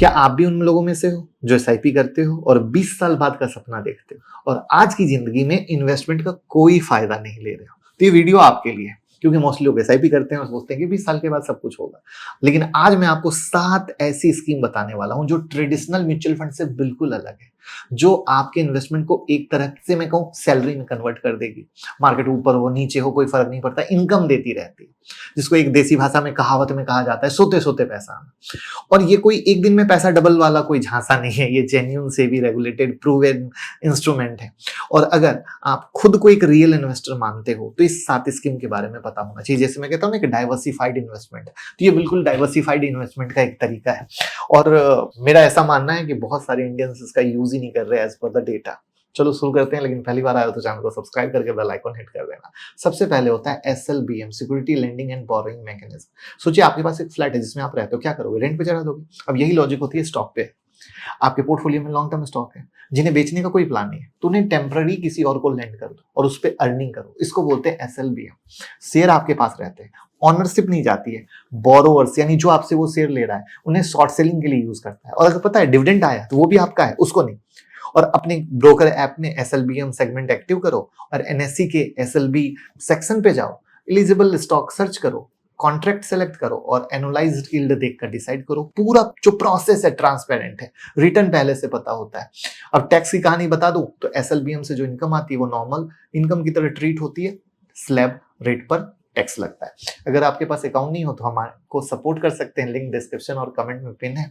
क्या आप भी उन लोगों में से हो जो एसआईपी करते हो और 20 साल बाद का सपना देखते हो और आज की जिंदगी में इन्वेस्टमेंट का कोई फायदा नहीं ले रहे हो? तो ये वीडियो आपके लिए है, क्योंकि मोस्टली लोग एसआईपी करते हैं और सोचते हैं कि 20 साल के बाद सब कुछ होगा। लेकिन आज मैं आपको 7 ऐसी स्कीम बताने वाला हूं जो ट्रेडिशनल म्यूचुअल फंड से बिल्कुल अलग है, जो आपके इन्वेस्टमेंट को एक तरह से मैं कहूं सैलरी में कन्वर्ट कर देगी। मार्केट ऊपर हो नीचे हो कोई फर्क नहीं पड़ता, इनकम देती रहती है, जिसको एक देसी भाषा में कहावत में कहा जाता है सोते सोते पैसा आना। और ये कोई एक दिन में पैसा डबल वाला कोई झांसा नहीं है, ये genuine SEBI regulated proven instrument है। और अगर आप खुद को एक रियल इन्वेस्टर मानते हो तो इस 7 स्कीम के बारे में पता होना चाहिए। जैसे मैं कहता हूँ एक डाइवर्सिफाइड इन्वेस्टमेंट, तो ये बिल्कुल डाइवर्सिफाइड इन्वेस्टमेंट का एक तरीका है। और मेरा ऐसा मानना है कि बहुत सारे इंडियंस इसका यूज ही नहीं कर रहे एज पर द डेटा। चलो शुरू करते हैं, लेकिन पहली बार आए हो तो चैनल को सब्सक्राइब करके बेल आइकन हिट कर देना। सबसे पहले होता है SLBM, security lending and borrowing mechanism. सोचिए आपके पास एक फ्लैट है जिसमें आप रहते हो, क्या करोगे? रेंट पे चढ़ा दोगे। अब यही लॉजिक होती है स्टॉक पे। आपके पोर्टफोलियो में लॉन्ग टर्म स्टॉक है जिन्हें बेचने का कोई प्लान नहीं है, तो उन्हें टेम्पररी किसी और को लेंड कर दो और उस पर अर्निंग करो। इसको बोलते हैं एसएलबीएम। शेयर आपके पास रहते हैं, ऑनरशिप नहीं जाती है। बोरोवर्स यानी जो आपसे वो शेयर ले रहा है उन्हें शॉर्ट सेलिंग के लिए यूज करता है। और अगर पता है डिविडेंड आया तो वो भी आपका है, उसको नहीं। और अपने ब्रोकर ऐप में एसएलबीएम सेगमेंट एक्टिव करो और एनएससी के एसएलबी सेक्शन पे जाओ, एलिजिबल स्टॉक सर्च करो, कॉन्ट्रैक्ट सेलेक्ट करो और एनुलाइज्ड यील्ड देखकर डिसाइड करो। पूरा जो प्रोसेस है ट्रांसपेरेंट है, रिटर्न पहले से पता होता है। अब टैक्स की कहानी बता दूं तो एसएलबीएम से जो इनकम आती है वो नॉर्मल इनकम की तरह ट्रीट होती है, स्लैब रेट पर टैक्स लगता है। अगर आपके पास अकाउंट नहीं हो तो हमारे को सपोर्ट कर सकते हैं, लिंक डिस्क्रिप्शन और कमेंट में पिन है।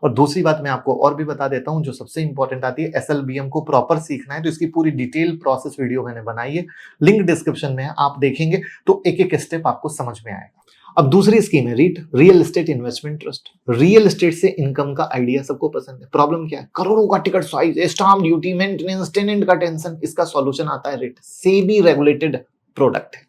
और दूसरी बात मैं आपको और भी बता देता हूं जो सबसे इंपॉर्टेंट आती है, एसएलबीएम को प्रॉपर सीखना है तो इसकी पूरी डिटेल प्रोसेस वीडियो मैंने बनाई है, लिंक डिस्क्रिप्शन में है, आप देखेंगे तो एक एक स्टेप आपको समझ में आएगा। अब दूसरी स्कीम है REIT, real estate investment trust. Real estate से इनकम का आइडिया सबको पसंद है। प्रॉब्लम क्या है? करोड़ों का ticket size, stamp duty, maintenance, tenant का टेंशन। इसका सॉल्यूशन आता है रीट, सेबी रेगुलेटेड प्रोडक्ट है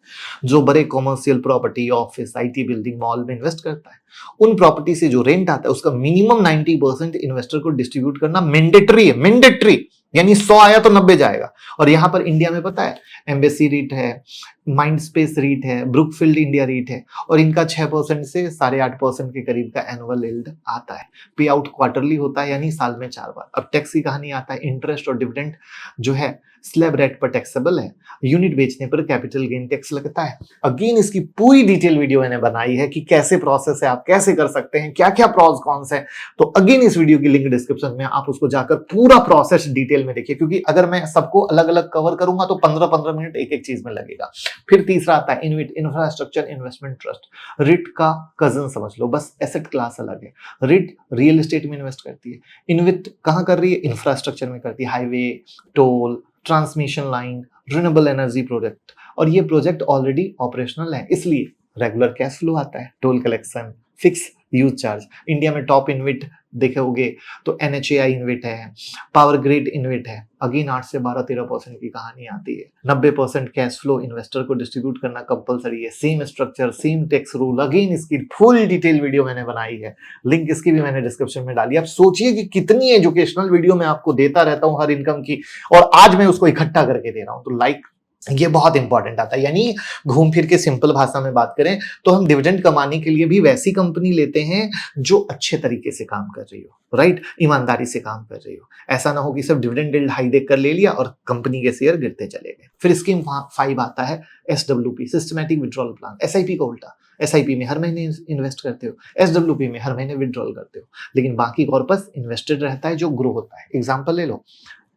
जो बड़े commercial property, office, IT building, mall में इन्वेस्ट करता है। उन प्रॉपर्टी से जो रेंट आता है उसका मिनिमम 90% इन्वेस्टर को डिस्ट्रीब्यूट करना मैंडेटरी है। मैंडेटरी यानी 100 आया तो 90 जाएगा। और यहां पर इंडिया में पता है एम्बेसी रीट है, माइंड स्पेस रीट है, ब्रुकफील्ड इंडिया रीट है और इनका 6% से 8.5% के करीब का एनुअल यील्ड आता है। पे आउट क्वार्टरली होता है यानी साल में 4 बार। अब टैक्स की कहानी आता है, इंटरेस्ट और डिविडेंड जो है स्लैब रेट पर टैक्सेबल है, यूनिट बेचने पर कैपिटल गेन टैक्स लगता है। अगेन इसकी पूरी डिटेल वीडियो मैंने बनाई है कि कैसे प्रोसेस है, आप कैसे कर सकते हैं, क्या क्या प्रॉस कॉन्स है। तो अगेन इस वीडियो की लिंक डिस्क्रिप्शन में, आप उसको जाकर पूरा प्रोसेस डिटेल में देखिए, क्योंकि अगर मैं सबको अलग अलग कवर करूंगा तो 15-15 मिनट एक एक चीज में लगेगा। फिर तीसरा आता है इनविट, इंफ्रास्ट्रक्चर इन्वेस्टमेंट ट्रस्ट। रिट का कजन समझ लो, बस एसेट क्लास अलग है। रिट रियल एस्टेट में इन्वेस्ट करती है, इनविट कहां कर रही है? इंफ्रास्ट्रक्चर में करती है, highway, toll, transmission line, renewable energy project. और ये प्रोजेक्ट ऑलरेडी ऑपरेशनल है, इसलिए रेगुलर कैश फ्लो आता है, toll collection, fix use charge. India में टॉप इनविट देखे होगे तो एनएचएआई इनविट है, पावर ग्रिड इनविट है। अगेन 8 से 12-13% की कहानी आती है। 90% कैश फ्लो इन्वेस्टर को डिस्ट्रीब्यूट करना कंपलसरी है। Same structure, same tax rule. Again इसकी फुल डिटेल वीडियो मैंने बनाई है, लिंक इसकी भी मैंने डिस्क्रिप्शन में डाली। आप सोचिए कि कितनी एजुकेशनल वीडियो मैं आपको देता रहता हूं हर इनकम की, और आज मैं उसको इकट्ठा करके दे रहा हूं। तो लाइक ये बहुत इंपॉर्टेंट आता है। यानी घूम फिर के सिंपल भाषा में बात करें तो हम डिविडेंड कमाने के लिए भी वैसी कंपनी लेते हैं जो अच्छे तरीके से काम कर रही हो, राइट, ईमानदारी से काम कर रही हो। ऐसा ना हो कि सब डिविडेंड यील्ड हाई देख कर ले लिया और कंपनी के शेयर गिरते चले गए। फिर स्कीम 5 आता है SWP, systematic withdrawal plan. SIP का उल्टा, एसआईपी में हर महीने इन्वेस्ट करते हो, एसडब्ल्यूपी में हर महीने विड्रॉल करते हो, लेकिन बाकी कॉर्पस इन्वेस्टेड रहता है जो ग्रो होता है। एग्जाम्पल ले लो,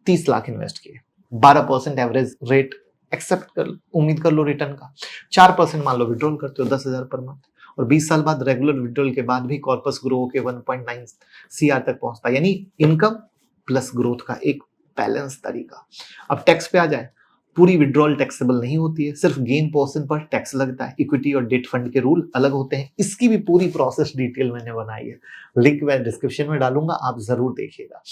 30 लाख इन्वेस्ट किए, 12% एवरेज रेट एक्सेप्ट कर, उम्मीद कर लो रिटर्न का, 4% मान लो विड्रॉल करते हो 10,000 पर मंथ, और 20 साल बाद रेगुलर विड्रॉल के बाद भी कॉर्पस ग्रो होकर 1.9 सीआर तक पहुंचता है। यानी इनकम प्लस ग्रोथ का एक बैलेंस तरीका। अब टैक्स पे आ जाए, पूरी विड्रॉल टैक्सेबल नहीं होती है, सिर्फ गेन पोर्शन पर टैक्स लगता है। इक्विटी और डेट फंड के रूल अलग होते हैं। इसकी भी पूरी प्रोसेस डिटेल मैंने बनाई है, लिंक मैं डिस्क्रिप्शन में डालूंगा, आप जरूर देखिएगा।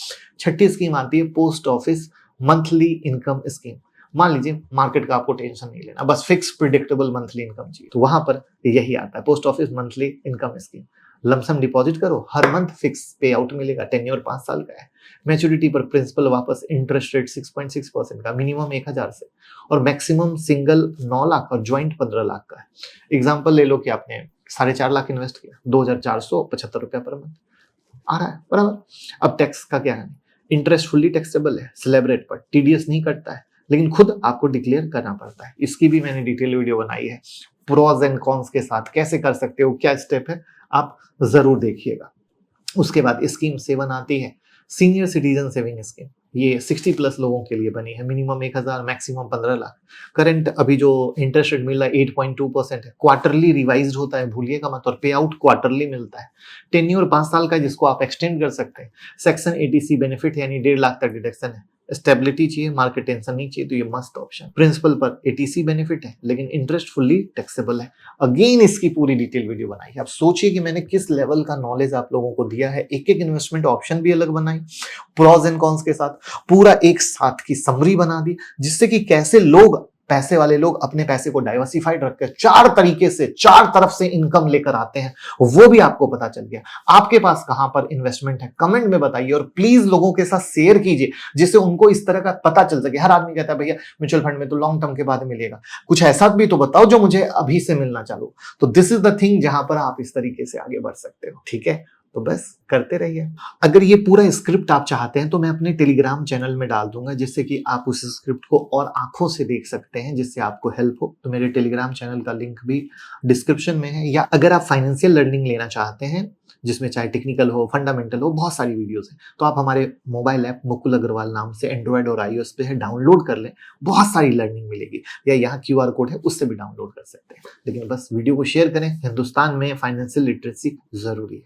छठी स्कीम आती है post office monthly income scheme. मान लीजिए मार्केट का आपको टेंशन नहीं लेना, बस फिक्स प्रिडिक्टेबल मंथली इनकम चाहिए, तो वहां पर यही आता है post office monthly income scheme. Lump sum deposit करो, हर मंथ फिक्स पे आउट मिलेगा, टेन्योर 5 साल का है, मैच्योरिटी पर प्रिंसिपल वापस, इंटरेस्ट रेट 6.6% का, मिनिमम 1000 से, और मैक्सिमम सिंगल 9 लाख और ज्वाइंट 15 लाख का है। एग्जाम्पल ले लो कि आपने 4.5 लाख इन्वेस्ट किया, 2,475 रुपया पर मंथ, आ रहा है बराबर। अब टैक्स का क्या है, इंटरेस्ट फुल्ली टैक्सेबल है स्लैब रेट पर, टीडीएस नहीं कटता है, लेकिन खुद आपको डिक्लेयर करना पड़ता है। इसकी भी मैंने डिटेल वीडियो बनाई है, प्रोज एंड कॉन्स के साथ कैसे कर सकते हो, क्या स्टेप है, आप जरूर देखिएगा। उसके बाद स्कीम 7 आती है, सीनियर सिटीजन सेविंग स्कीम। ये 60 प्लस लोगों के लिए बनी है, मिनिमम 1000 मैक्सिमम 15 लाख। करंट अभी जो इंटरेस्ट रेट मिल रहा है 8.2% है, क्वार्टरली रिवाइज होता है भूलिएगा मत, और पे आउट क्वार्टरली मिलता है। टेन्योर 5 साल का जिसको आप एक्सटेंड कर सकते हैं। सेक्शन 80C बेनिफिट यानी 1.5 लाख तक डिडक्शन है। स्टेबिलिटी चाहिए, मार्केट टेंशन नहीं चाहिए तो ये मस्त ऑप्शन। प्रिंसिपल पर 80C बेनिफिट है लेकिन इंटरेस्ट फुल्ली टैक्सेबल है। अगेन इसकी पूरी डिटेल वीडियो बनाई है। आप सोचिए कि मैंने किस लेवल का नॉलेज आप लोगों को दिया है, एक एक इन्वेस्टमेंट ऑप्शन भी अलग बनाई, प्रोज एंड कॉन्स के साथ पूरा एक साथ की समरी बना दी, जिससे कि कैसे लोग, पैसे वाले लोग अपने पैसे को डाइवर्सिफाइड रखकर 4 तरीके से 4 तरफ से इनकम लेकर आते हैं, वो भी आपको पता चल गया। आपके पास कहां पर इन्वेस्टमेंट है कमेंट में बताइए, और प्लीज लोगों के साथ शेयर कीजिए जिससे उनको इस तरह का पता चल सके। हर आदमी कहता है भैया म्यूचुअल फंड में तो लॉन्ग टर्म के बाद मिलेगा, कुछ ऐसा भी तो बताओ जो मुझे अभी से मिलना चालू। तो दिस इज द थिंग जहां पर आप इस तरीके से आगे बढ़ सकते हो, ठीक है। तो बस करते रहिए। अगर ये पूरा स्क्रिप्ट आप चाहते हैं तो मैं अपने टेलीग्राम चैनल में डाल दूंगा, जिससे कि आप उस स्क्रिप्ट को और आंखों से देख सकते हैं, जिससे आपको हेल्प हो। तो मेरे टेलीग्राम चैनल का लिंक भी डिस्क्रिप्शन में है। या अगर आप फाइनेंशियल लर्निंग लेना चाहते हैं जिसमें चाहे टेक्निकल हो, फंडामेंटल हो, बहुत सारी वीडियोस हैं, तो आप हमारे मोबाइल ऐप मुकुल अग्रवाल नाम से एंड्रॉयड और iOS पे है, डाउनलोड कर लें, बहुत सारी लर्निंग मिलेगी। या यहाँ QR कोड है, उससे भी डाउनलोड कर सकते हैं। लेकिन बस वीडियो को शेयर करें। हिंदुस्तान में फाइनेंशियल लिटरेसी जरूरी है।